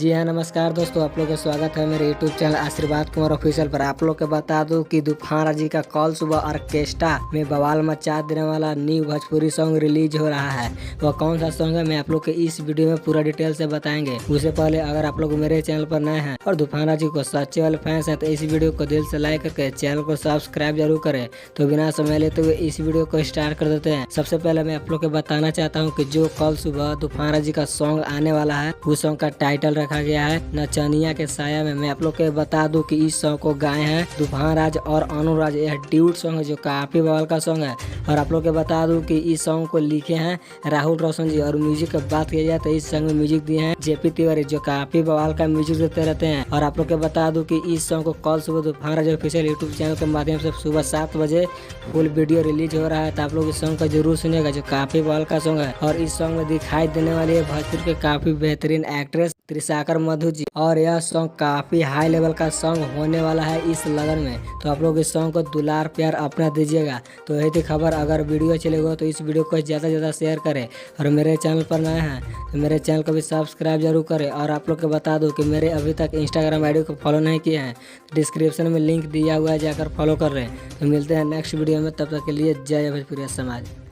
जी हाँ, नमस्कार दोस्तों, आप लोग का स्वागत है मेरे यूट्यूब चैनल आशीर्वाद कुमार ऑफिशियल पर। आप लोग को बता दूं कि तूफान राजी का कल सुबह ऑर्केस्ट्रा में बवाल मचा देने वाला न्यू भोजपुरी सॉन्ग रिलीज हो रहा है। वह कौन सा सॉन्ग है मैं आप लोग के इस वीडियो में पूरा डिटेल से बताएंगे। उससे पहले अगर आप लोग मेरे चैनल पर नए हैं और तूफान राजी को सच्चे वाले फैंस हैं तो इस वीडियो को दिल से लाइक करके चैनल को सब्सक्राइब जरूर करें। तो बिना समय लेते हुए इस वीडियो को स्टार्ट कर देते हैं। सबसे पहले मैं आप लोग को बताना चाहता हूँ कि जो कल सुबह तूफान राजी का सॉन्ग आने वाला है उस सॉन्ग का टाइटल रखा गया है नचनिया के साया में। मैं आप लोग को बता दूं कि इस सॉन्ग को गाए हैं तूफान राज और अनुराज। यह ड्यूट सॉन्ग है जो काफी बवाल का सॉन्ग है। और आप लोग को बता दूं कि इस सॉन्ग को लिखे हैं राहुल रोशन जी। और म्यूजिक की बात की जाए तो इस सॉन्ग में म्यूजिक दिए हैं जेपी तिवारी जो काफी बवाल का म्यूजिक देते रहते हैं। और आप लोग को बता दूं कि इस सॉन्ग को कल सुबह तूफान राज ऑफिशियल यूट्यूब चैनल के माध्यम से सुबह 7 बजे फुल वीडियो रिलीज हो रहा है। तो आप लोग इस सॉन्ग को जरूर सुनिएगा जो काफी बवाल का सॉन्ग है। और इस सॉन्ग में दिखाई देने वाली है भोजपुर के काफी बेहतरीन एक्ट्रेस त्रिशाकर मधु जी। और यह सॉन्ग काफी हाई लेवल का सॉन्ग होने वाला है इस लगन में। तो आप लोग इस सॉन्ग को दुलार प्यार अपना दीजिएगा। तो यही थी खबर। अगर वीडियो चलेगा तो इस वीडियो को ज़्यादा से ज़्यादा शेयर करें। और मेरे चैनल पर नए हैं तो मेरे चैनल को भी सब्सक्राइब जरूर करें। और आप लोग को बता दूं कि मेरे अभी तक इंस्टाग्राम आईडी को फॉलो नहीं किए हैं, डिस्क्रिप्शन में लिंक दिया हुआ है, जाकर फॉलो कर रहे हैं। तो मिलते हैं नेक्स्ट वीडियो में, तब तक के लिए जय भोजपुरी समाज।